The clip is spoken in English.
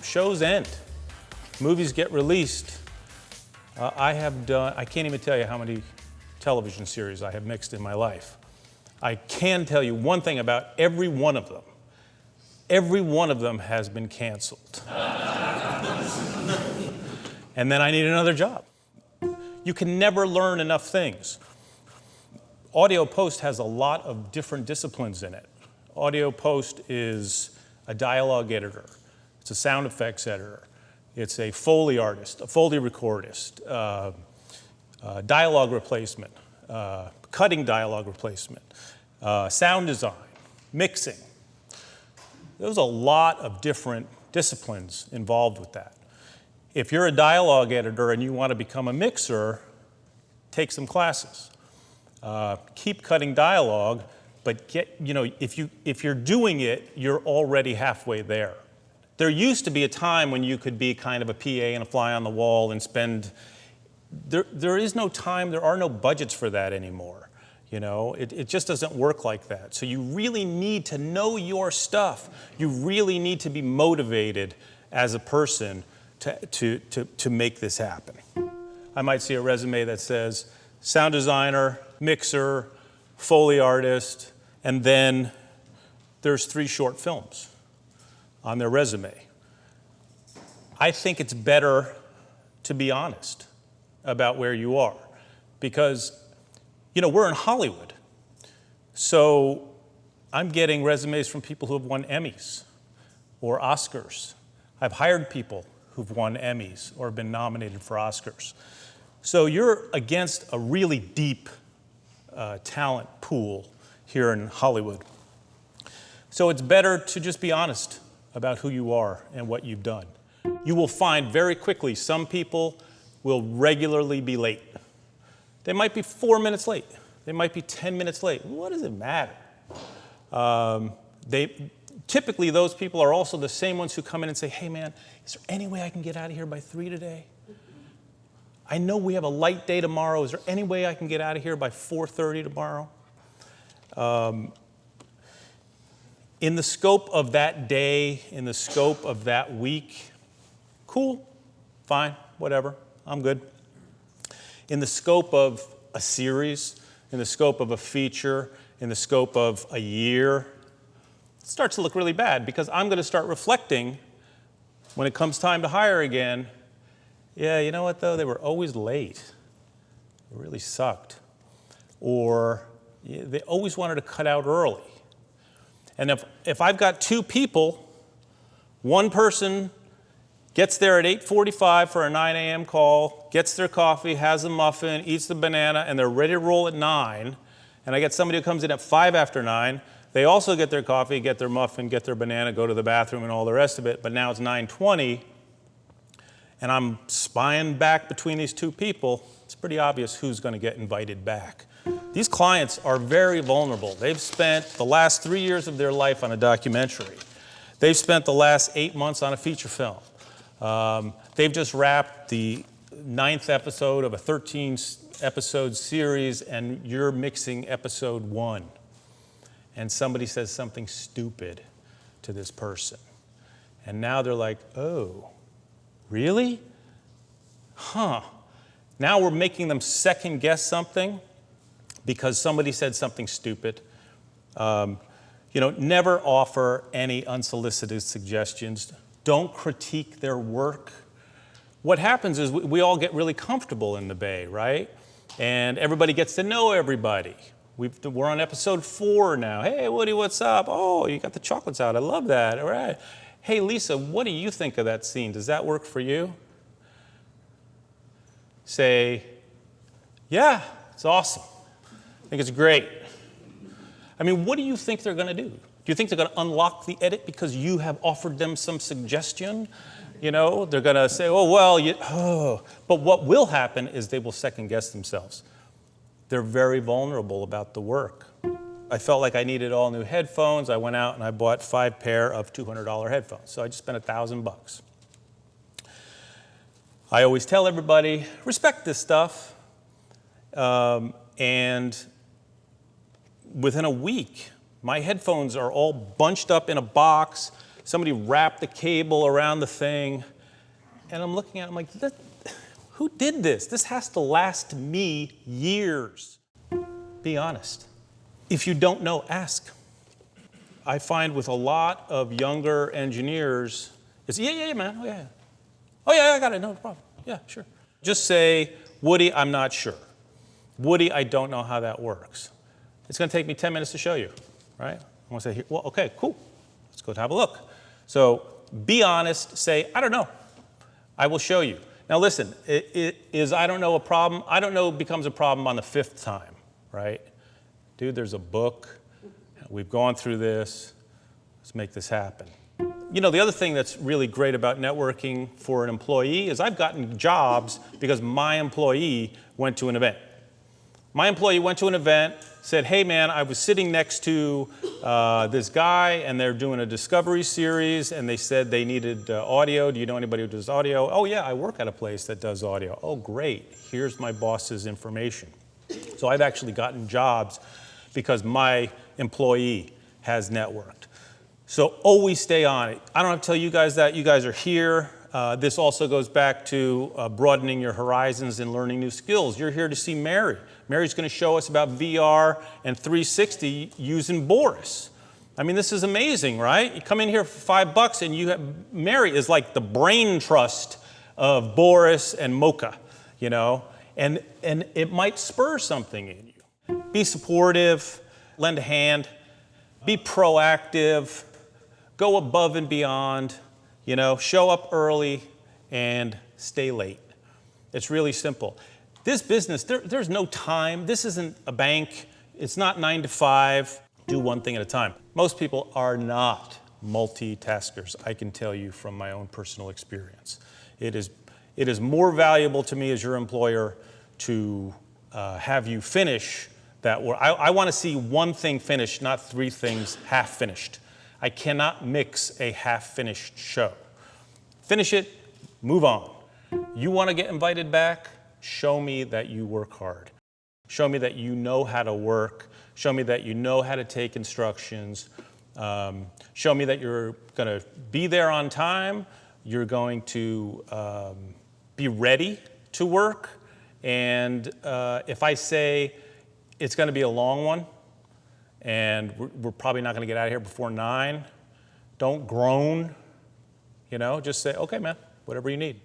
shows end. Movies get released. I can't even tell you how many television series I have mixed in my life. I can tell you one thing about every one of them. Every one of them has been canceled. And then I need another job. You can never learn enough things. Audio post has a lot of different disciplines in it. Audio post is a dialogue editor. It's a sound effects editor. It's a Foley artist, a Foley recordist, dialogue replacement, cutting dialogue replacement, sound design, mixing. There's a lot of different disciplines involved with that. If you're a dialogue editor and you want to become a mixer, take some classes. Keep cutting dialogue, but if you're doing it, you're already halfway there. There used to be a time when you could be kind of a PA and a fly on the wall and spend, there is no time, there are no budgets for that anymore. It just doesn't work like that. So you really need to know your stuff. You really need to be motivated as a person to make this happen. I might see a resume that says sound designer, mixer, Foley artist, and then there's 3 short films on their resume. I think it's better to be honest about where you are, because we're in Hollywood. So I'm getting resumes from people who have won Emmys or Oscars. I've hired people who've won Emmys or been nominated for Oscars. So you're against a really deep talent pool here in Hollywood. So it's better to just be honest about who you are and what you've done. You will find very quickly some people will regularly be late. They might be 4 minutes late. They might be 10 minutes late. What does it matter? Typically, those people are also the same ones who come in and say, hey man, is there any way I can get out of here by 3 today? I know we have a light day tomorrow. Is there any way I can get out of here by 4:30 tomorrow? In the scope of that day, in the scope of that week, cool, fine, whatever, I'm good. In the scope of a series, in the scope of a feature, in the scope of a year, it starts to look really bad, because I'm going to start reflecting when it comes time to hire again. Yeah, you know what though? They were always late. It really sucked. Or they always wanted to cut out early. And if I've got 2 people, one person gets there at 8:45 for a 9 a.m. call, gets their coffee, has a muffin, eats the banana, and they're ready to roll at 9, and I get somebody who comes in at 5 after 9, they also get their coffee, get their muffin, get their banana, go to the bathroom, and all the rest of it, but now it's 9:20, and I'm spying back between these 2 people. It's pretty obvious who's going to get invited back. These clients are very vulnerable. They've spent the last 3 years of their life on a documentary. They've spent the last 8 months on a feature film. They've just wrapped the 9th episode of a 13-episode series, and you're mixing episode 1. And somebody says something stupid to this person. And now they're like, oh, really? Huh. Now we're making them second guess something because somebody said something stupid. Never offer any unsolicited suggestions. Don't critique their work. What happens is we all get really comfortable in the Bay, right? And everybody gets to know everybody. We're on episode 4 now. Hey, Woody, what's up? Oh, you got the chocolates out. I love that. All right. Hey, Lisa, what do you think of that scene? Does that work for you? Say, yeah, it's awesome. I think it's great. I mean, what do you think they're going to do? Do you think they're going to unlock the edit because you have offered them some suggestion? They're going to say, oh, well, But what will happen is they will second guess themselves. They're very vulnerable about the work. I felt like I needed all new headphones. I went out and I bought 5 pair of $200 headphones. So I just spent $1,000. I always tell everybody, respect this stuff. And within a week, my headphones are all bunched up in a box, somebody wrapped the cable around the thing, and I'm looking at it, I'm like, who did this? This has to last me years. Be honest. If you don't know, ask. I find with a lot of younger engineers, it's, yeah, man, oh yeah. Oh yeah, I got it, no problem. Yeah, sure. Just say, Woody, I'm not sure. Woody, I don't know how that works. It's gonna take me 10 minutes to show you, right? I'm gonna say, well, okay, cool. Let's go have a look. So be honest, say, I don't know. I will show you. Now listen, is I don't know a problem? I don't know becomes a problem on the 5th time, right? Dude, there's a book. We've gone through this. Let's make this happen. You know, the other thing that's really great about networking for an employee is I've gotten jobs because my employee went to an event. My employee went to an event, said, hey man, I was sitting next to this guy and they're doing a discovery series and they said they needed audio. Do you know anybody who does audio? Oh yeah, I work at a place that does audio. Oh great, here's my boss's information. So I've actually gotten jobs because my employee has networked. So always stay on it. I don't have to tell you guys that. You guys are here. This also goes back to broadening your horizons and learning new skills. You're here to see Mary. Mary's going to show us about VR and 360 using Boris. I mean, this is amazing, right? You come in here for $5 and you have, Mary is like the brain trust of Boris and Mocha, you know, and it might spur something in you. Be supportive, lend a hand, be proactive, go above and beyond, you know, show up early and stay late. It's really simple. This business, there's no time. This isn't a bank. It's not 9 to 5. Do one thing at a time. Most people are not multitaskers, I can tell you from my own personal experience. It is more valuable to me as your employer to have you finish that work. I want to see one thing finished, not 3 things half finished. I cannot mix a half-finished show. Finish it, move on. You want to get invited back? Show me that you work hard. Show me that you know how to work. Show me that you know how to take instructions. Show me that you're going to be there on time. You're going to be ready to work. And if I say it's going to be a long one, and we're probably not going to get out of here before 9. Don't groan, you know, just say, okay, man, whatever you need.